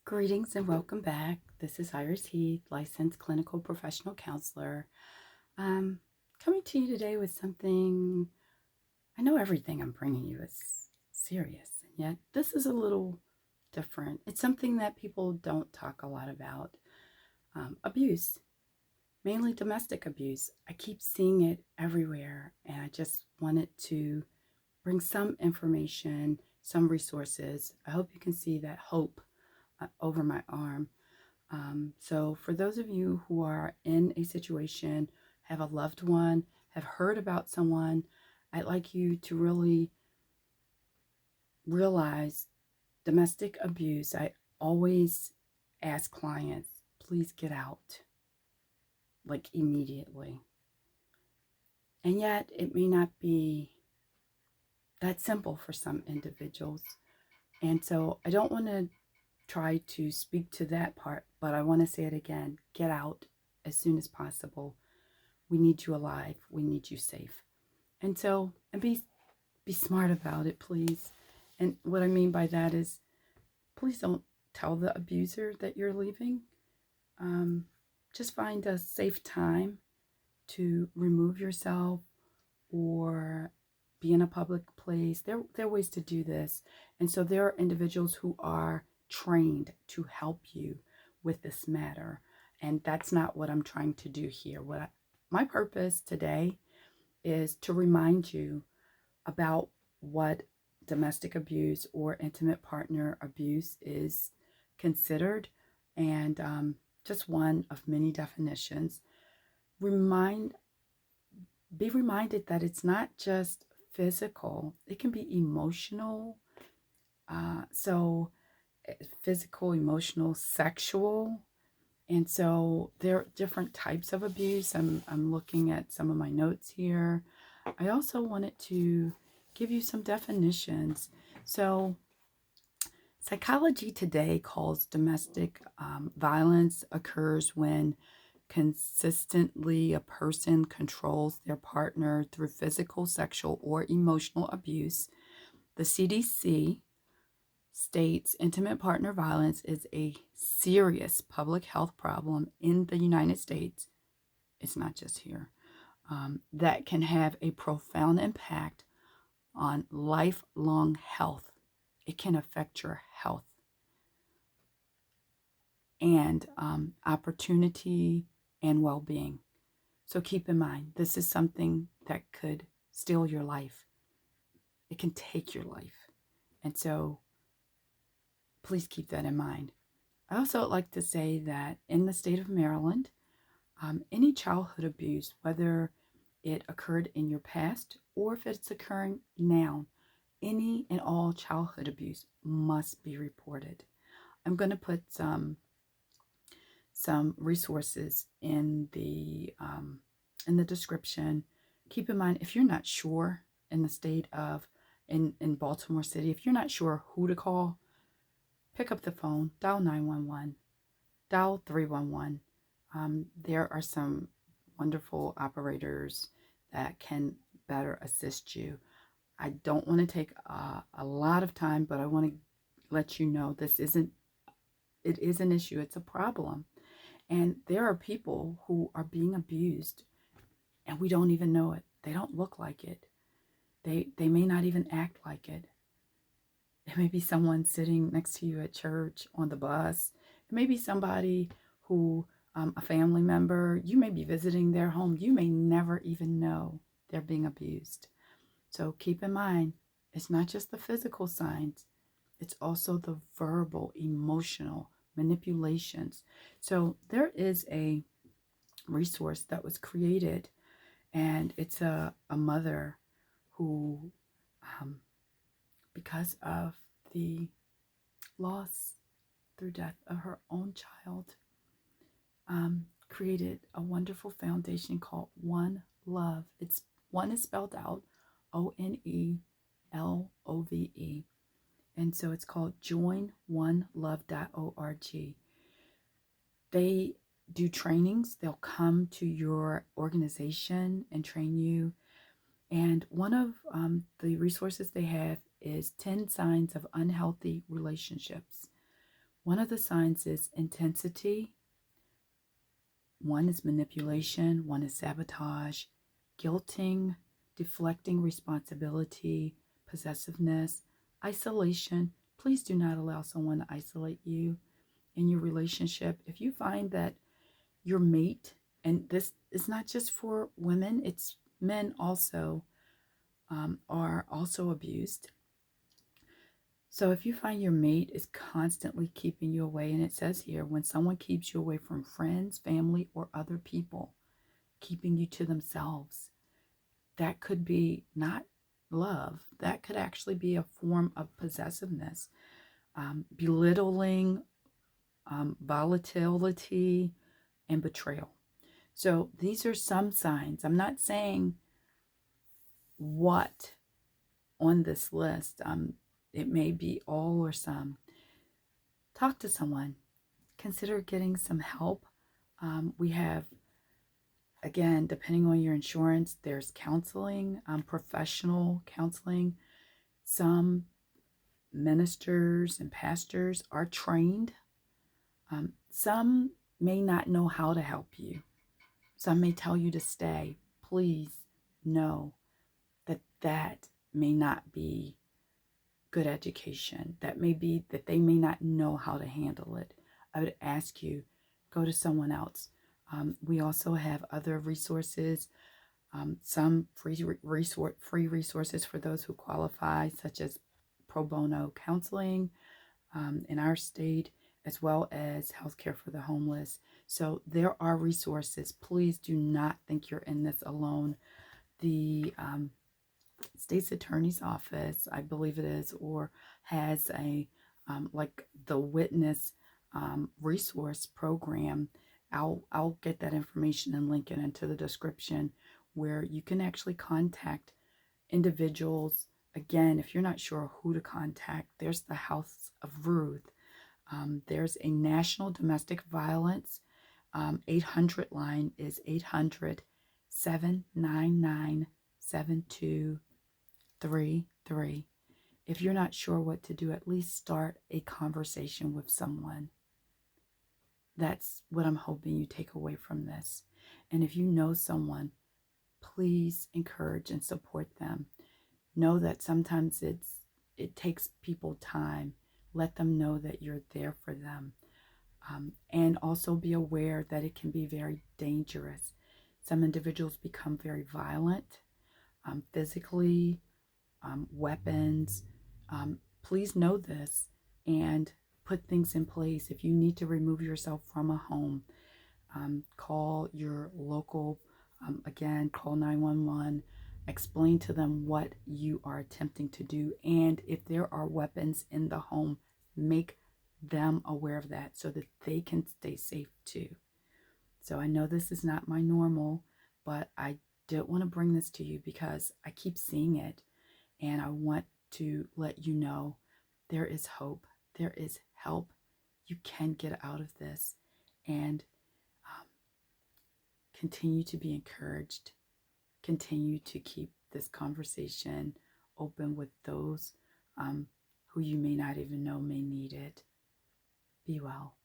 Greetings and welcome back. This is Iris Heath, licensed clinical professional counselor. Um, Coming to you today with something. I know everything I'm bringing you is serious, and yet this is a little different. It's something that people don't talk a lot about. Abuse, mainly domestic abuse. I keep seeing it everywhere, and I just wanted to bring some information, some resources. I hope you can see that hope over my arm. So, for those of you who are in a situation, have a loved one, have heard about someone, I'd like you to really realize domestic abuse. I always ask clients, please get out, like immediately. And yet, it may not be that simple for some individuals. And so, I don't want to try to speak to that part, but I want to say it again. Get out as soon as possible. We need you alive. We need you safe. And so, and be smart about it, please. And what I mean by that is, please don't tell the abuser that you're leaving. Just find a safe time to remove yourself or be in a public place. There are ways to do this. And so there are individuals who are trained to help you with this matter. And that's not what I'm trying to do here. My purpose today is to remind you about what domestic abuse or intimate partner abuse is considered, and just one of many definitions. Be reminded that it's not just physical, it can be emotional. So physical, emotional, sexual. And so there are different types of abuse. I'm looking at some of my notes here. I also wanted to give you some definitions. So Psychology Today calls domestic violence occurs when consistently a person controls their partner through physical, sexual, or emotional abuse. The CDC states intimate partner violence is a serious public health problem in the United States. It's not just here. That can have a profound impact on lifelong health. It can affect your health and opportunity and well-being. So keep in mind, this is something that could steal your life. It can take your life. And so please keep that in mind. I also like to say that in the state of Maryland, any childhood abuse, whether it occurred in your past or if it's occurring now, any and all childhood abuse must be reported. I'm going to put some resources in the description. Keep in mind, if you're not sure in the state of in Baltimore City, if you're not sure who to call, pick up the phone, dial 911, dial 311. There are some wonderful operators that can better assist you. I don't want to take a lot of time, but I want to let you know it is an issue. It's a problem. And there are people who are being abused and we don't even know it. They don't look like it. They may not even act like it. It may be someone sitting next to you at church, on the bus. It may be somebody who, a family member, you may be visiting their home. You may never even know they're being abused. So keep in mind, it's not just the physical signs, it's also the verbal, emotional manipulations. So there is a resource that was created, and it's a mother who, because of the loss through death of her own child, created a wonderful foundation called One Love. One is spelled out ONELOVE. And so it's called joinonelove.org. They do trainings. They'll come to your organization and train you. And one of the resources they have is 10 signs of unhealthy relationships. One of the signs is intensity. One is manipulation. One is sabotage, guilting, deflecting responsibility, possessiveness, isolation. Please do not allow someone to isolate you in your relationship. If you find that your mate, and this is not just for women, it's men also, are also abused. So if you find your mate is constantly keeping you away, and it says here, when someone keeps you away from friends, family, or other people, keeping you to themselves, that could be not love. That could actually be a form of possessiveness, belittling, volatility, and betrayal. So these are some signs. I'm not saying what on this list. It may be all or some. Talk to someone. Consider getting some help. We have, again, depending on your insurance, there's counseling, professional counseling. Some ministers and pastors are trained. Some may not know how to help you. Some may tell you to stay. Please know that that may not be good education. That may be that they may not know how to handle it. I would ask you, go to someone else. We also have other resources, some free resources for those who qualify, such as pro bono counseling in our state, as well as healthcare for the homeless. So there are resources. Please do not think you're in this alone. The state's attorney's office, I believe it is, or has a like the witness resource program. I'll get that information and link it into the description, where you can actually contact individuals. Again, if you're not sure who to contact, there's the House of Ruth. There's a national domestic violence 800 line is 800-799-7233. If you're not sure what to do, at least start a conversation with someone. That's what I'm hoping you take away from this. And if you know someone, please encourage and support them. Know that sometimes it takes people time. Let them know that you're there for them. And also be aware that it can be very dangerous. Some individuals become very violent, physically, weapons. Please know this and put things in place. If you need to remove yourself from a home, call your local, again, call 911. Explain to them what you are attempting to do. And if there are weapons in the home, make them aware of that so that they can stay safe too. So I know this is not my normal, but I did want to bring this to you because I keep seeing it, and I want to let you know there is hope. There is help. You can get out of this, and continue to be encouraged. Continue to keep this conversation open with those who you may not even know may need it. Be well.